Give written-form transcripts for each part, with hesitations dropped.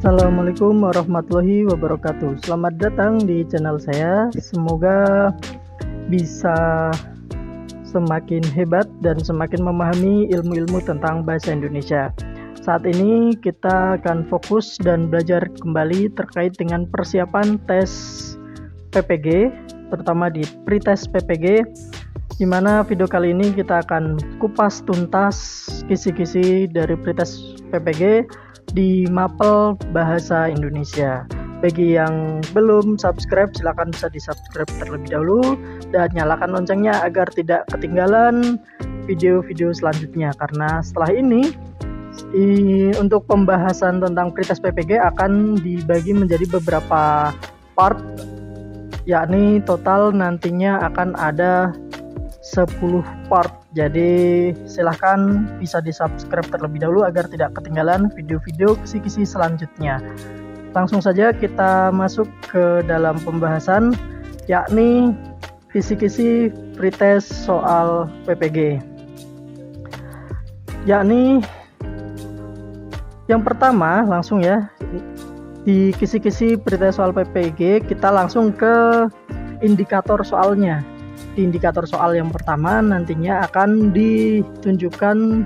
Assalamualaikum warahmatullahi wabarakatuh. Selamat datang di channel saya. Semoga bisa semakin hebat dan semakin memahami ilmu-ilmu tentang bahasa Indonesia. Saat ini kita akan fokus dan belajar kembali terkait dengan persiapan tes PPG, terutama di pretest PPG, di mana video kali ini kita akan kupas tuntas kisi-kisi dari pretest PPG di Mapel Bahasa Indonesia. Bagi yang belum subscribe, silakan bisa di subscribe terlebih dahulu dan nyalakan loncengnya agar tidak ketinggalan video-video selanjutnya, karena setelah ini untuk pembahasan tentang pretest PPG akan dibagi menjadi beberapa part, yakni total nantinya akan ada 10 part. Jadi silahkan bisa di subscribe terlebih dahulu agar tidak ketinggalan video-video kisi-kisi selanjutnya. Langsung saja kita masuk ke dalam pembahasan, yakni kisi-kisi pretest soal PPG. Yakni yang pertama, langsung ya, di kisi-kisi pretest soal PPG kita langsung ke indikator soalnya. Di indikator soal yang pertama nantinya akan ditunjukkan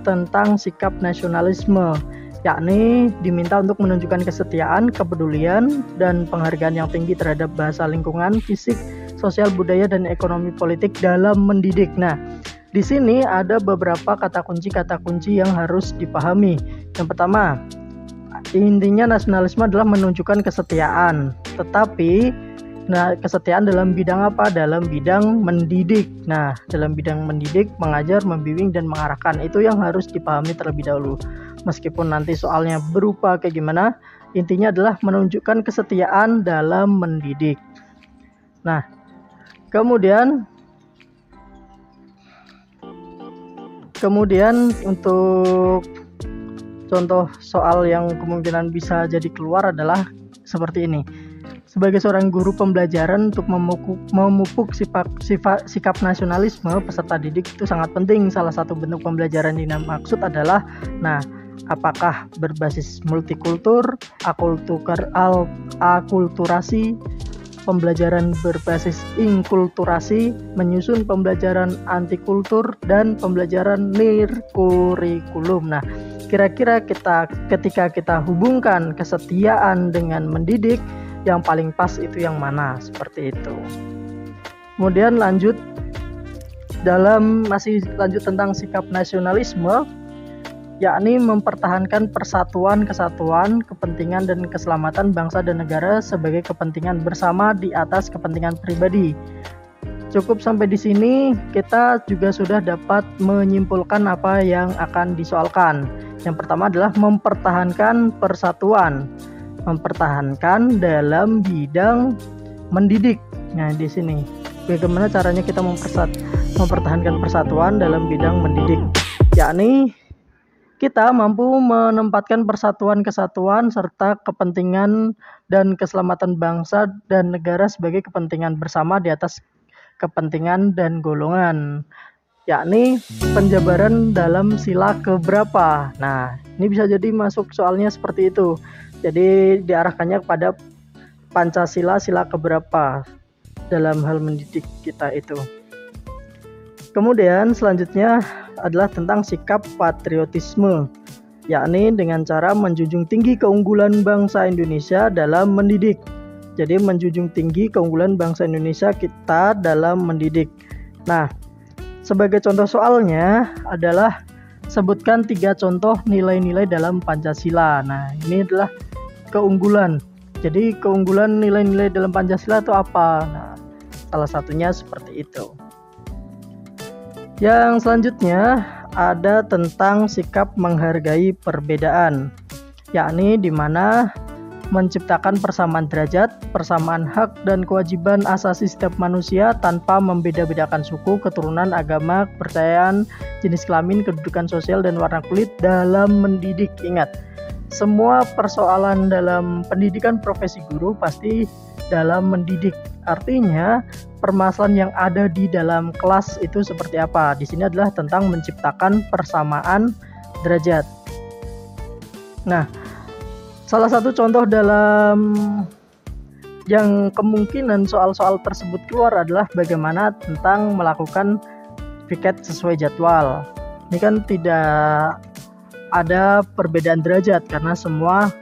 tentang sikap nasionalisme, yakni diminta untuk menunjukkan kesetiaan, kepedulian, dan penghargaan yang tinggi terhadap bahasa, lingkungan, fisik, sosial, budaya, dan ekonomi politik dalam mendidik. Nah, di sini ada beberapa kata kunci yang harus dipahami. Yang pertama, intinya nasionalisme adalah menunjukkan kesetiaan, tetapi kesetiaan dalam bidang apa? Dalam bidang mendidik. Nah, dalam bidang mendidik, mengajar, membimbing, dan mengarahkan. Itu yang harus dipahami terlebih dahulu. Meskipun nanti soalnya berupa kayak gimana, intinya adalah menunjukkan kesetiaan dalam mendidik. Nah, kemudian untuk contoh soal yang kemungkinan bisa jadi keluar adalah seperti ini. Sebagai seorang guru pembelajaran, untuk memupuk sikap nasionalisme peserta didik itu sangat penting. Salah satu bentuk pembelajaran yang dimaksud adalah, apakah berbasis multikultur, akulturasi, pembelajaran berbasis inkulturasi, menyusun pembelajaran antikultur, dan pembelajaran nirkurikulum. Nah, kira-kira ketika kita hubungkan kesetiaan dengan mendidik, yang paling pas itu yang mana? Seperti itu. Kemudian masih lanjut tentang sikap nasionalisme, yakni mempertahankan persatuan, kesatuan, kepentingan, dan keselamatan bangsa dan negara sebagai kepentingan bersama di atas kepentingan pribadi. Cukup sampai di sini kita juga sudah dapat menyimpulkan apa yang akan disoalkan. Yang pertama adalah mempertahankan persatuan. Mempertahankan dalam bidang mendidik. Nah, di sini bagaimana caranya kita mempertahankan persatuan dalam bidang mendidik, yakni kita mampu menempatkan persatuan, kesatuan, serta kepentingan dan keselamatan bangsa dan negara sebagai kepentingan bersama di atas kepentingan dan golongan, yakni penjabaran dalam sila keberapa. Nah, ini bisa jadi masuk soalnya seperti itu. Jadi diarahkannya kepada Pancasila, sila keberapa dalam hal mendidik kita itu. Kemudian selanjutnya adalah tentang sikap patriotisme, yakni dengan cara menjunjung tinggi keunggulan bangsa Indonesia dalam mendidik. Jadi menjunjung tinggi keunggulan bangsa Indonesia kita dalam mendidik. Nah, sebagai contoh soalnya adalah sebutkan 3 contoh nilai-nilai dalam Pancasila. Nah, ini adalah keunggulan. Jadi keunggulan nilai-nilai dalam Pancasila itu apa? Nah, salah satunya seperti itu. Yang selanjutnya ada tentang sikap menghargai perbedaan, yakni di mana menciptakan persamaan derajat, persamaan hak dan kewajiban asasi setiap manusia tanpa membeda-bedakan suku, keturunan, agama, kepercayaan, jenis kelamin, kedudukan sosial, dan warna kulit dalam mendidik. Ingat, semua persoalan dalam pendidikan profesi guru pasti dalam mendidik. Artinya, permasalahan yang ada di dalam kelas itu seperti apa? Di sini adalah tentang menciptakan persamaan derajat. Nah, Salah satu contoh dalam yang kemungkinan soal-soal tersebut keluar adalah bagaimana tentang melakukan piket sesuai jadwal. Ini kan tidak ada perbedaan derajat karena semua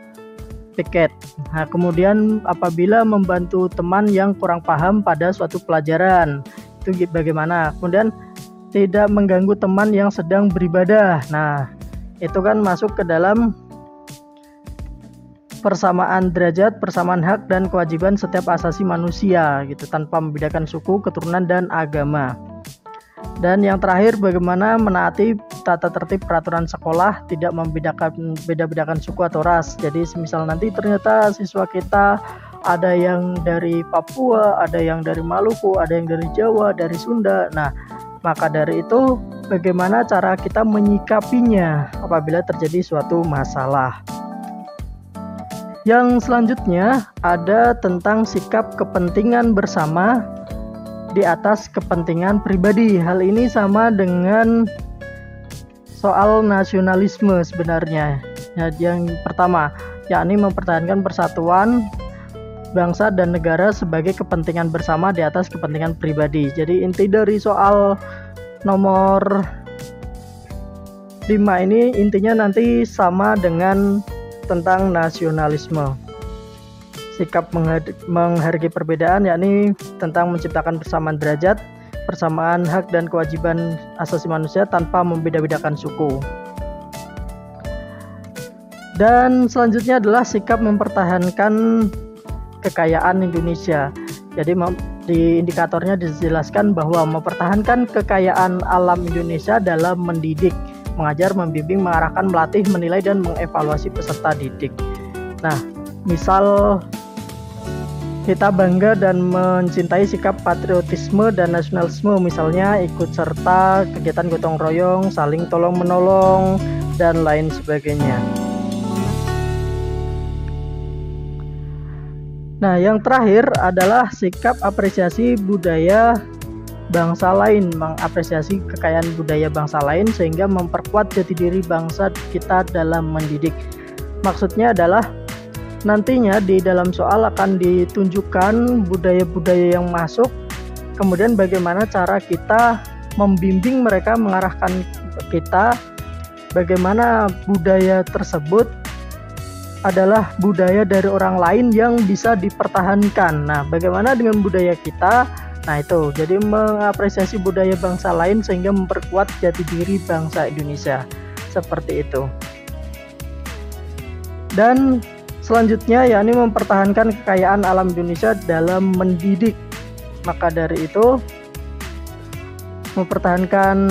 piket. Nah, kemudian apabila membantu teman yang kurang paham pada suatu pelajaran, itu bagaimana? Kemudian tidak mengganggu teman yang sedang beribadah. Nah, itu kan masuk ke dalam persamaan derajat, persamaan hak dan kewajiban setiap asasi manusia gitu, tanpa membedakan suku, keturunan dan agama. Dan yang terakhir, bagaimana menaati tata tertib peraturan sekolah, tidak membeda-bedakan suku atau ras. Jadi semisal nanti ternyata siswa kita ada yang dari Papua, ada yang dari Maluku, ada yang dari Jawa, dari Sunda. Nah, maka dari itu bagaimana cara kita menyikapinya apabila terjadi suatu masalah. Yang selanjutnya ada tentang sikap kepentingan bersama di atas kepentingan pribadi. Hal ini sama dengan soal nasionalisme sebenarnya. Nah, yang pertama, yakni mempertahankan persatuan bangsa dan negara sebagai kepentingan bersama di atas kepentingan pribadi. Jadi inti dari soal nomor 5 ini intinya nanti sama dengan tentang nasionalisme. Sikap menghargai perbedaan, yakni tentang menciptakan persamaan derajat, persamaan hak dan kewajiban asasi manusia tanpa membeda-bedakan suku. Dan selanjutnya adalah sikap mempertahankan kekayaan Indonesia. Jadi di indikatornya dijelaskan bahwa mempertahankan kekayaan alam Indonesia dalam mendidik, mengajar, membimbing, mengarahkan, melatih, menilai, dan mengevaluasi peserta didik. Nah, misal kita bangga dan mencintai sikap patriotisme dan nasionalisme, misalnya ikut serta kegiatan gotong royong, saling tolong menolong, dan lain sebagainya. Nah, yang terakhir adalah sikap apresiasi budaya bangsa lain, mengapresiasi kekayaan budaya bangsa lain sehingga memperkuat jati diri bangsa kita dalam mendidik. Maksudnya adalah nantinya di dalam soal akan ditunjukkan budaya-budaya yang masuk, kemudian bagaimana cara kita membimbing mereka, mengarahkan kita, bagaimana budaya tersebut adalah budaya dari orang lain yang bisa dipertahankan. Nah, bagaimana dengan budaya kita? Nah, itu jadi mengapresiasi budaya bangsa lain sehingga memperkuat jati diri bangsa Indonesia. Seperti itu. Dan selanjutnya yakni mempertahankan kekayaan alam Indonesia dalam mendidik. Maka dari itu mempertahankan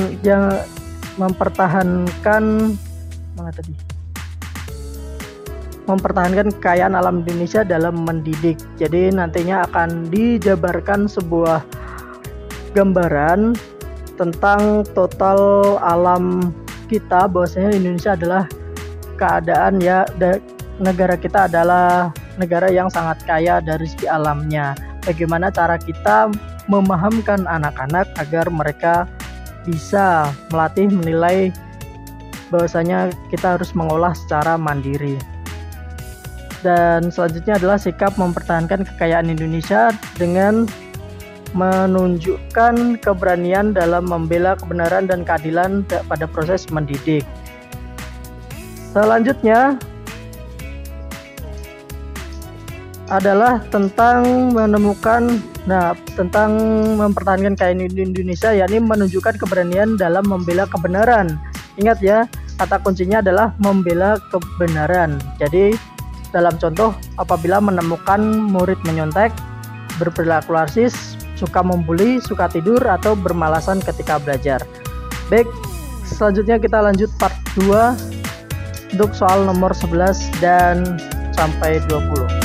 kekayaan alam Indonesia dalam mendidik. Jadi nantinya akan dijabarkan sebuah gambaran tentang total alam kita, bahwasanya Indonesia adalah keadaan negara kita adalah negara yang sangat kaya dari segi alamnya. Bagaimana cara kita memahamkan anak-anak agar mereka bisa melatih, menilai bahwasanya kita harus mengolah secara mandiri. Dan selanjutnya adalah sikap mempertahankan kekayaan Indonesia dengan menunjukkan keberanian dalam membela kebenaran dan keadilan pada proses mendidik. Selanjutnya adalah tentang tentang mempertahankan kekayaan Indonesia, yakni menunjukkan keberanian dalam membela kebenaran. Ingat ya, kata kuncinya adalah membela kebenaran. Jadi dalam contoh, apabila menemukan murid menyontek, berperilaku narsis, suka membuli, suka tidur, atau bermalasan ketika belajar. Baik, selanjutnya kita lanjut part 2 untuk soal nomor 11 dan sampai 20.